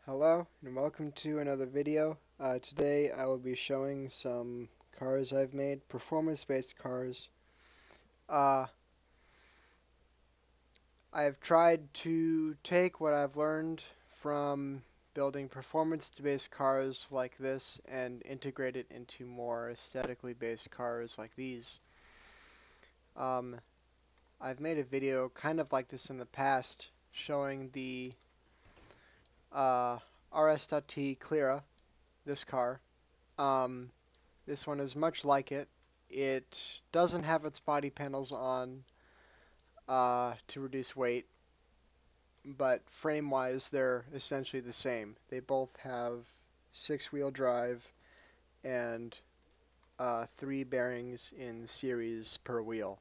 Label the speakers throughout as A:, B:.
A: Hello and welcome to another video. Today I will be showing some cars I've made, performance-based cars. Uh, I've tried to take what I've learned from building performance-based cars like this and integrate it into more aesthetically based cars like these. Um, I've made a video kind of like this in the past showing the uh, RS.T Clera, this car. Um, This one is much like it. It doesn't have its body panels on to reduce weight, but frame-wise they're essentially the same. They both have six-wheel drive and three bearings in series per wheel.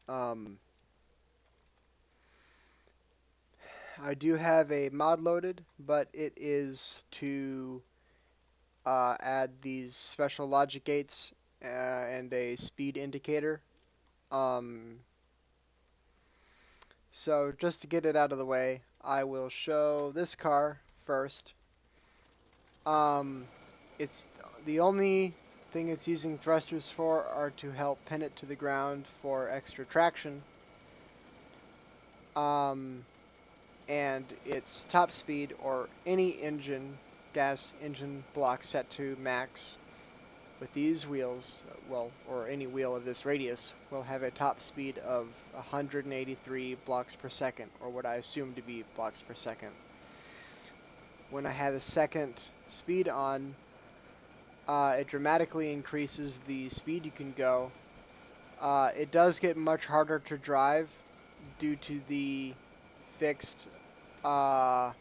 A: Um, I do have a mod loaded, but it is to add these special logic gates and a speed indicator. Um, So just to get it out of the way, I will show this car first. Um, it's the only thing it's using thrusters for are to help pin it to the ground for extra traction. Um, and its top speed or any engine, gas engine block set to max with these wheels, well, or any wheel of this radius, will have a top speed of 183 blocks per second, or what I assume to be blocks per second. When I have a second speed on, it dramatically increases the speed you can go. It does get much harder to drive due to the fixed, uh,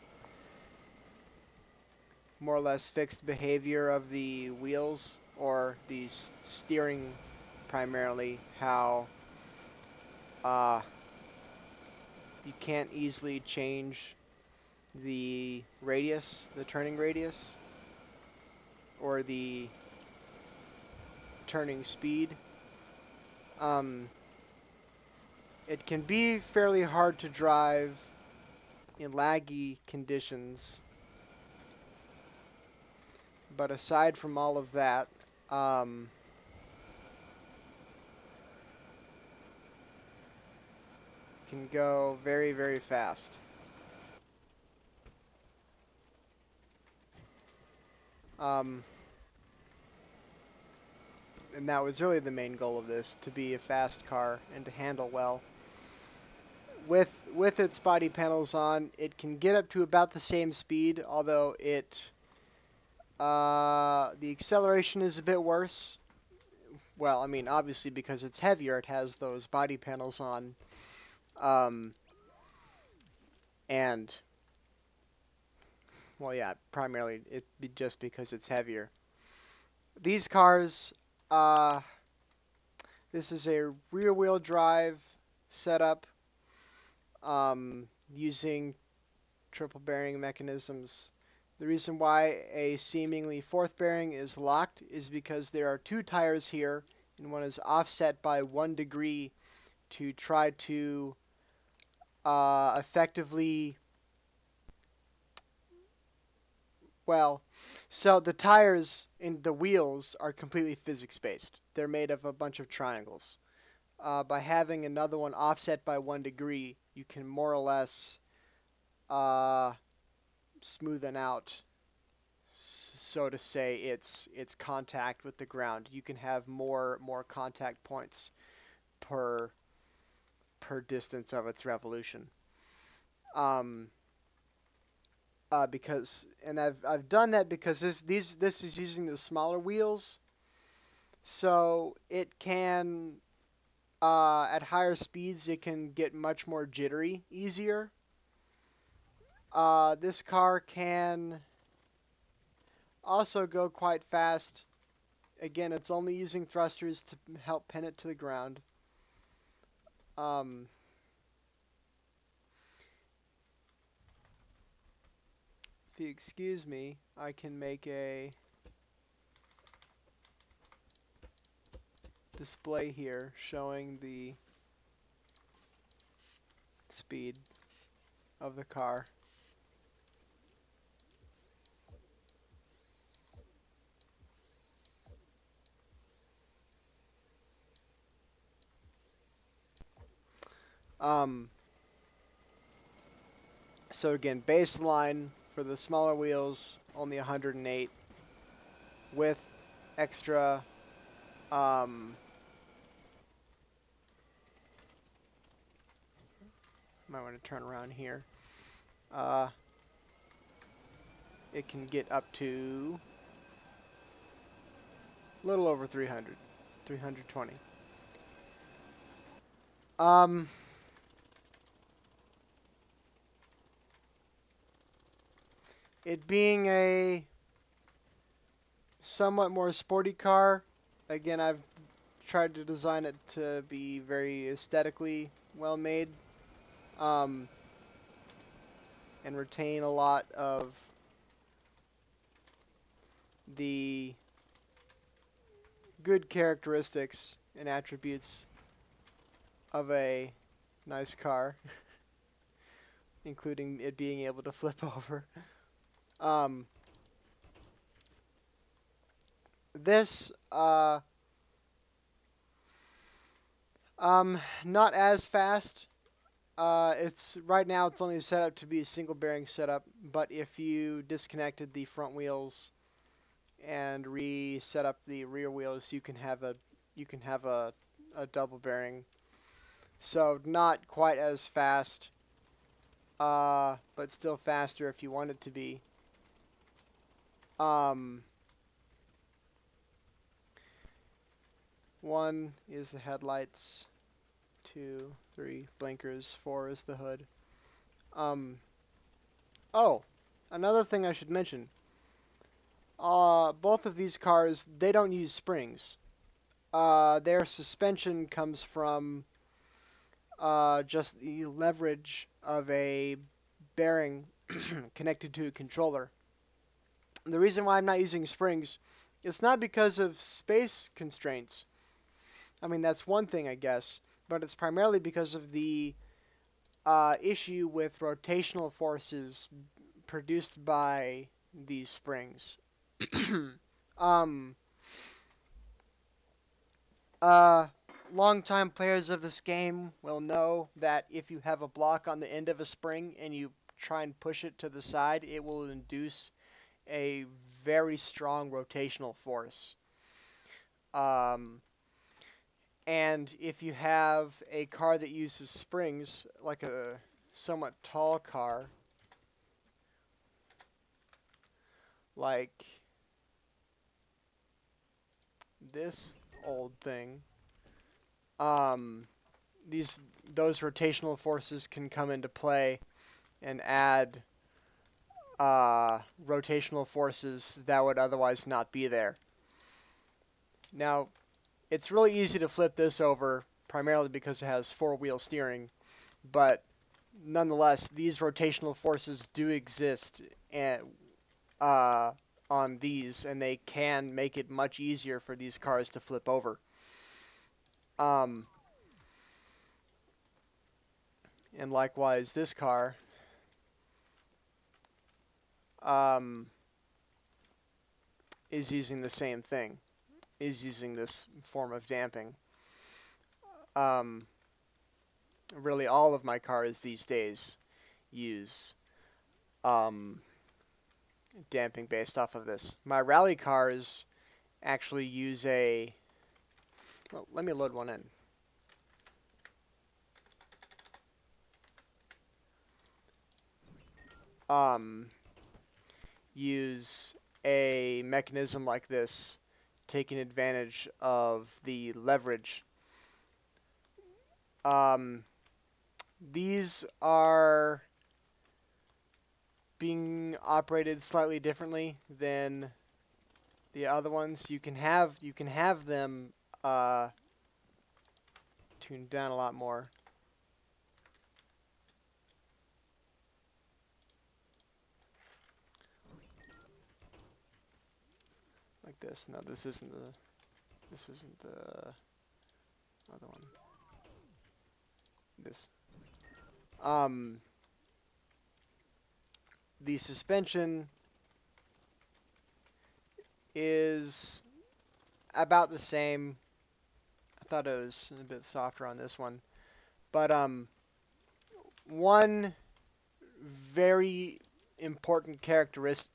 A: more or less fixed behavior of the wheels or the steering primarily, how uh, you can't easily change the radius, the turning radius, or the turning speed. Um, It can be fairly hard to drive in laggy conditions, but aside from all of that, um, it can go very, very fast. Um, and that was really the main goal of this, to be a fast car and to handle well. With its body panels on, it can get up to about the same speed, although the acceleration is a bit worse. Well, I mean, obviously because it's heavier, it has those body panels on. Um, and Well, yeah, primarily just because it's heavier. These cars, uh, this is a rear-wheel drive setup using triple bearing mechanisms. The reason why a seemingly fourth bearing is locked is because there are two tires here, and one is offset by 1 degree to try to effectively. Well, so the tires in the wheels are completely physics-based. They're made of a bunch of triangles. By having another one offset by 1 degree, you can more or less uh, smoothen out, so to say, its contact with the ground. You can have more contact points per distance of its revolution. Um, I've done that because this is using the smaller wheels, so it can at higher speeds it can get much more jittery easier. This car can also go quite fast. Again, it's only using thrusters to help pin it to the ground. Um, if you excuse me, I can make a display here showing the speed of the car. Um, so again, baseline for the smaller wheels, only 108 with extra might want to turn around here. Uh, it can get up to a little over 300, 320. Um, it being a somewhat more sporty car, again, I've tried to design it to be very aesthetically well made, um, and retain a lot of the good characteristics and attributes of a nice car, including it being able to flip over. Um, this, not as fast. It's right now it's only set up to be a single bearing setup, but if you disconnected the front wheels and reset up the rear wheels, you can have a double bearing. So not quite as fast, but still faster if you want it to be. Um, one is the headlights, two, three blinkers, four is the hood. Um, oh, another thing I should mention. Both of these cars, they don't use springs. Their suspension comes from just the leverage of a bearing connected to a controller. The reason why I'm not using springs, it's not because of space constraints. I mean, that's one thing, I guess, but it's primarily because of the issue with rotational forces produced by these springs. um, uh, Longtime players of this game will know that if you have a block on the end of a spring and you try and push it to the side, it will induce a very strong rotational force. Um, and if you have a car that uses springs, like a somewhat tall car, like this old thing, um, these those rotational forces can come into play and add rotational forces that would otherwise not be there. Now, it's really easy to flip this over, primarily because it has four-wheel steering, but nonetheless, these rotational forces do exist and uh, on these, and they can make it much easier for these cars to flip over. Um, and likewise, this car um, is using the same thing, is using this form of damping. Um, really, all of my cars these days use um, damping based off of this. My rally cars actually use a. Well, let me load one in. Um, use a mechanism like this, taking advantage of the leverage. Um, these are being operated slightly differently than the other ones. You can have them uh, tuned down a lot more. Like this. No, this isn't the other one. This. Um, the suspension is about the same. I thought it was a bit softer on this one, but one very important characteristic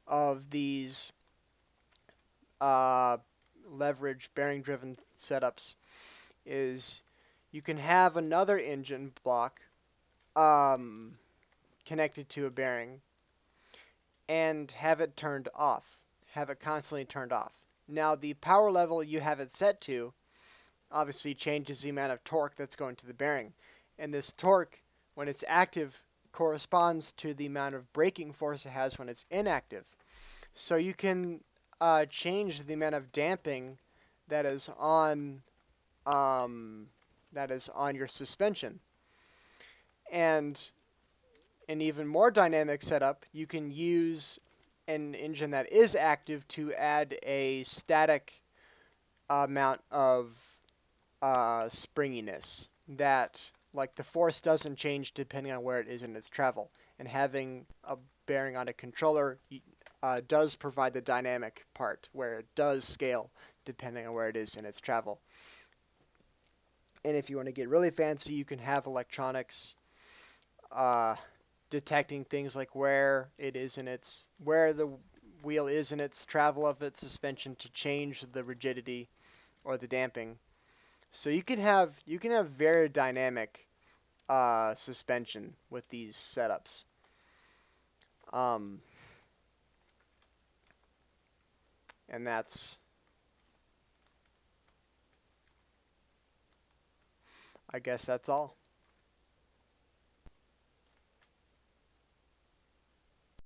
A: of these uh, leverage bearing driven setups is you can have another engine block um, connected to a bearing and have it turned off, have it constantly turned off. Now, the power level you have it set to obviously changes the amount of torque that's going to the bearing. And this torque, when it's active, corresponds to the amount of braking force it has when it's inactive. So you can change the amount of damping that is on um, your suspension. And an even more dynamic setup, you can use an engine that is active to add a static amount of springiness that like the force doesn't change depending on where it is in its travel. And having a bearing on a controller does provide the dynamic part where it does scale depending on where it is in its travel. And if you want to get really fancy, you can have electronics uh, detecting things like where the wheel is in its travel of its suspension to change the rigidity or the damping. So you can have very dynamic suspension with these setups. Um, and I guess that's all.